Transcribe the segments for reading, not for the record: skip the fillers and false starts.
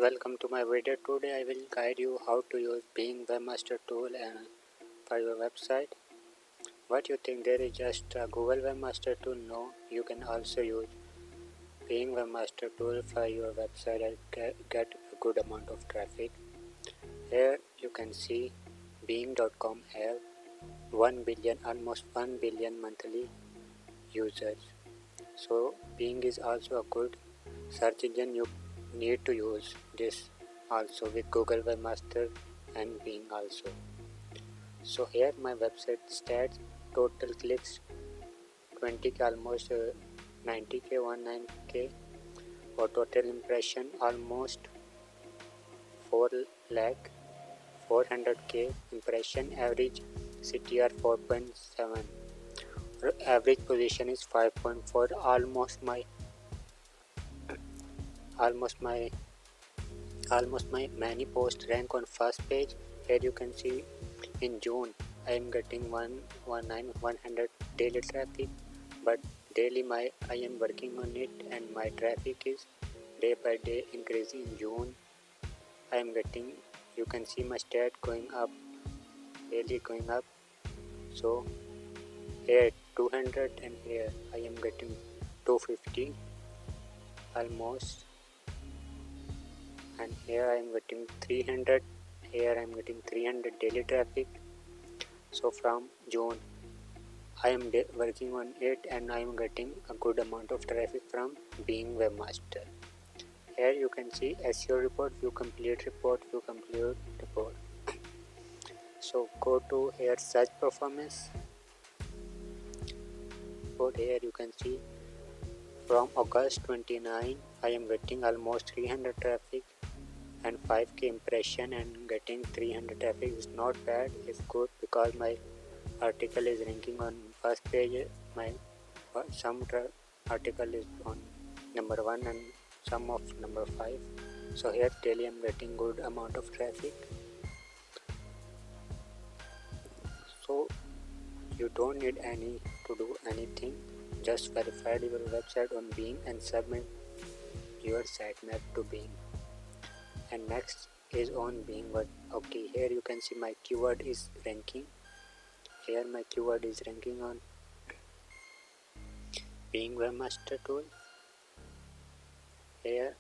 Welcome to my video. Today I will guide you how to use Bing Webmaster tool for your website. What you think there is just a Google Webmaster tool? No, you can also use Bing Webmaster tool for your website and get a good amount of traffic. Here you can see Bing.com have 1 billion, almost 1 billion monthly users. So Bing is also a good search engine. You need to use this also with Google Webmaster and Bing also. So here my website stats: total clicks 20k, almost 90k, 19k, or total impression almost 4 lakh 400k impression, average CTR 4.7, average position is 5.4. Almost my many posts rank on first page. Here you can see in June I am getting 100 daily traffic, but daily I am working on it and my traffic is day by day increasing. In June I am getting, you can see my stat going up, daily going up. So here 200 and here I am getting 250 almost, and here I am getting 300. Here I am getting 300 daily traffic. So from June I am working on it and I am getting a good amount of traffic from Bing Webmaster. Here you can see SEO report, view complete report, view complete report. So go to here search performance. But here you can see from August 29 I am getting almost 300 traffic and 5k impression, and getting 300 traffic is not bad, it's good because my article is ranking on first page. My some article is on number 1 and some of number 5. So here daily I'm getting good amount of traffic. So you don't need to do anything, just verify your website on Bing and submit your sitemap to Bing. And next is on Bing. But okay, here you can see my keyword is ranking. Here my keyword is ranking on Bing Webmaster tool. Here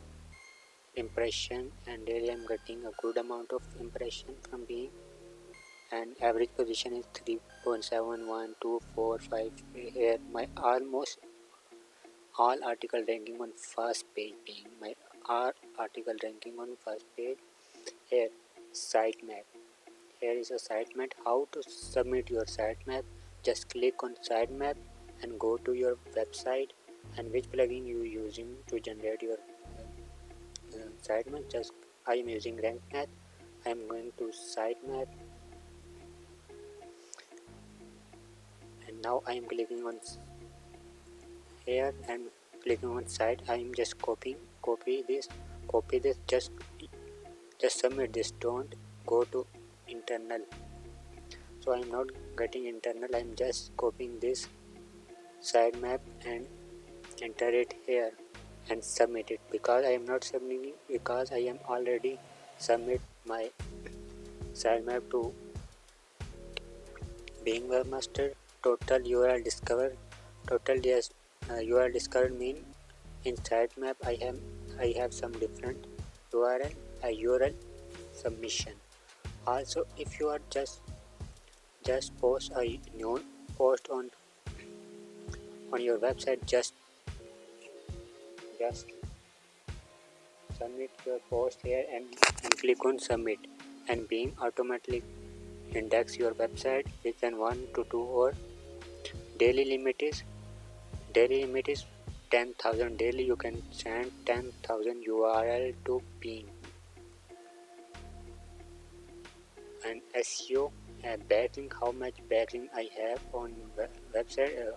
impression, and daily I'm getting a good amount of impression from Bing, and average position is 3.71245. Here my almost all article ranking on first page Bing. My article ranking on first page. Here sitemap. Here is a sitemap. How to submit your sitemap? Just click on sitemap and go to your website and which plugin you using to generate your sitemap. Just I am using RankMath. I am going to sitemap, and now I am clicking on here and clicking on site. I am just copy this. Just submit this. Don't go to internal. So I am not getting internal. I am just copying this sitemap and enter it here and submit it, because I am not submitting, because I am already submit my sitemap to Bing Webmaster. Total URL discovered. URL discovered mean in sitemap I have some different URL, a URL submission. Also, if you are just post a new post on your website, just submit your post here and click on submit, and Bing automatically index your website within 1 to 2 hours. Daily limit is 10,000. daily you can send 10,000 URL to Bing. And SEO backlink, how much backlink I have on website.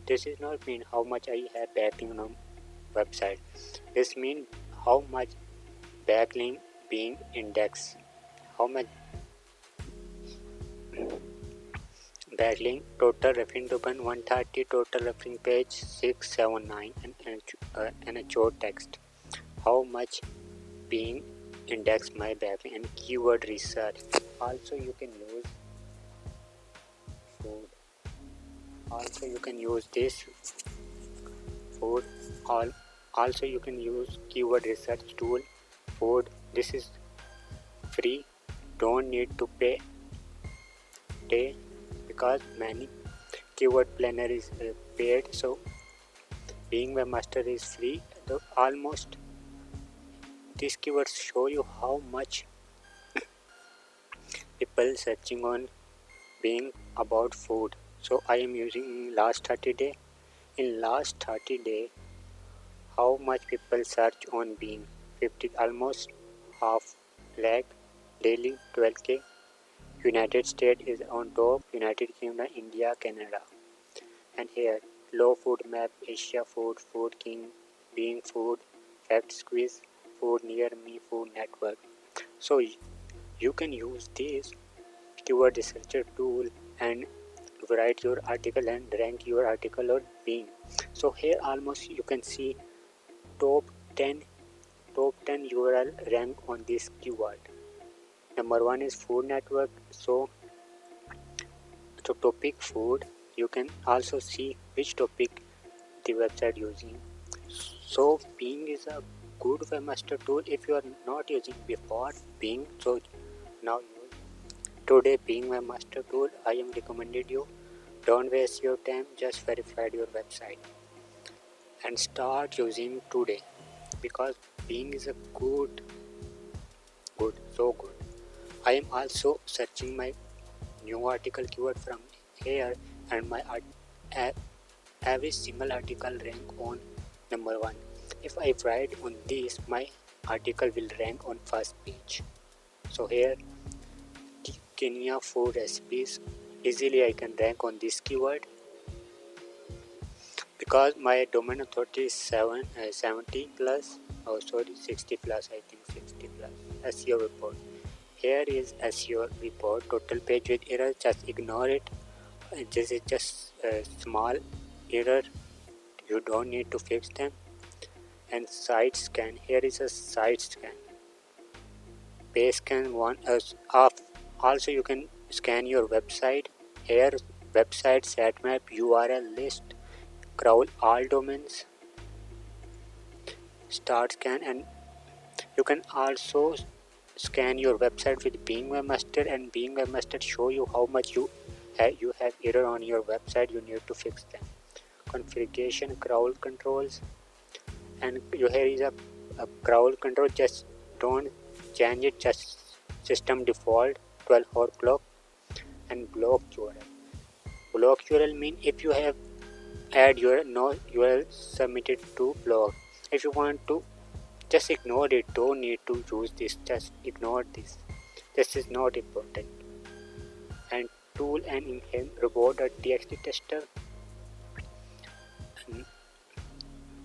This is not mean how much I have backlink on website. This mean how much backlink being indexed. How much backlink. Total referring to 130, total referring page 679, and a short text. how much Bing index my web and keyword research. Also you can use food. Also you can use this food. Also you can use keyword research tool food. This is free, don't need to pay because many keyword planner is paid. So Bing Webmaster is free. Almost these keywords show you how much people searching on Bing about food. So I am using last 30 day. In last 30 day, how much people search on Bing? 50, almost half lakh daily, 12k. United States is on top. United Kingdom, India, Canada. And here, low food map, Asia food, food king, Bing food, fact squeeze, food near me, food network. So you can use this keyword researcher tool and write your article and rank your article on Bing. So here almost you can see top 10 URL rank on this keyword. Number 1 is food network. So topic food, you can also see which topic the website using. So Bing is a good webmaster tool if you are not using before Bing. So now use today Bing webmaster tool. I am recommended you. Don't waste your time, just verify your website and start using today because Bing is a good. I am also searching my new article keyword from here and my every single article rank on number 1. If I write on this, my article will rank on first page. So here Kenya food recipes, easily I can rank on this keyword because my domain authority is 70 plus, 60 plus, I think 60 plus. SEO report. Here is SEO report, total page with error, just ignore it. This is just a small error, you don't need to fix them. And site scan, here is a site scan. Page scan one also you can scan your website. Here website sitemap URL list, crawl all domains, start scan, and you can also scan your website with Bing Webmaster, and Bing Webmaster show you how much you have error on your website, you need to fix them. Configuration, crawl controls, and here is a crawl control, just don't change it, just system default 12 hour clock. And block URL mean if you have add your no URL submitted to blog. If you want to, just ignore it, don't need to use this, just ignore this is not important. And tool and enhance robot.txt tester.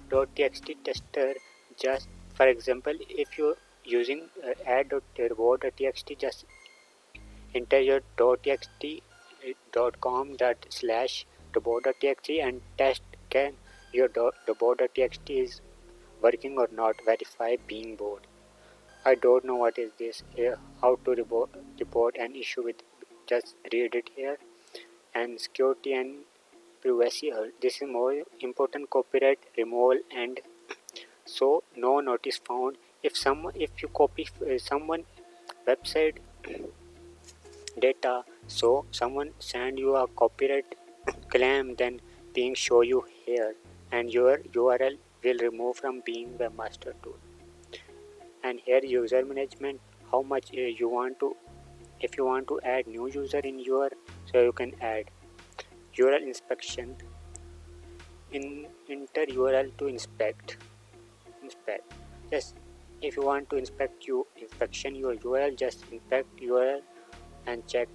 .txt tester, just for example, if you're using add.robot.txt, just enter your .txt .com/robot.txt and test can your robot.txt is working or not. Verify Bing board. I don't know what is this, how to report an issue with, just read it here. And security and privacy, this is more important, copyright removal, and so no notice found. If you copy someone website data, so someone send you a copyright claim, then Bing show you here and your URL will remove from Bing Webmaster tool. And here user management, how much you want to, if you want to add new user in your, so you can add. URL inspection, enter URL to inspect. Just if you want to inspection your URL, just inspect URL and check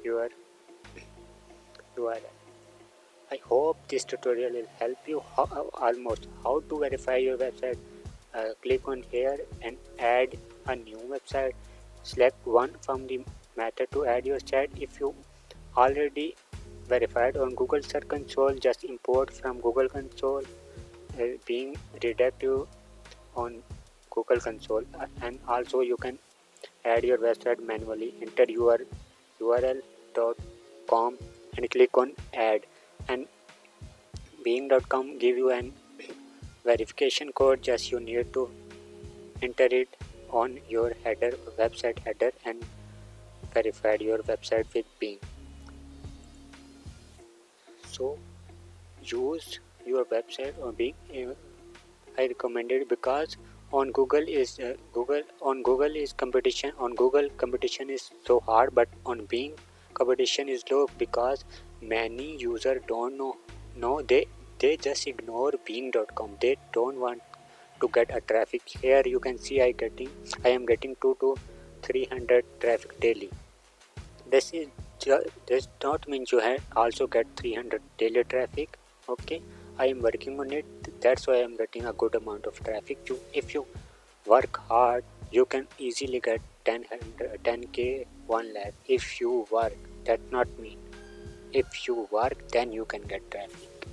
your URL. I hope this tutorial will help you almost how to verify your website. Click on here and add a new website. Select one from the method to add your site. If you already verified on Google Search Console, just import from Google Console. Bing redirect you on Google Console, and also you can add your website manually. Enter your url.com and click on add, and Bing.com give you an verification code. Just you need to enter it on your header, website header, and verified your website with Bing. So use your website on Bing. I recommend it because on Google is competition. On Google competition is so hard, but on Bing competition is low because many users don't know they just ignore Bing.com. They don't want to get a traffic. Here you can see I am getting 2 to 300 traffic daily. This does not mean you also get 300 daily traffic. Okay, I am working on it. That's why I am getting a good amount of traffic. If you work hard, you can easily get 10k, 1 lakh. If you work, that's not mean. If you work, then you can get traffic.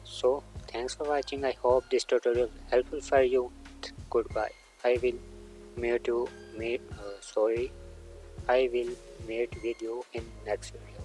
So thanks for watching. I hope this tutorial helpful for you. Goodbye. I will meet you. I will meet with you in next video.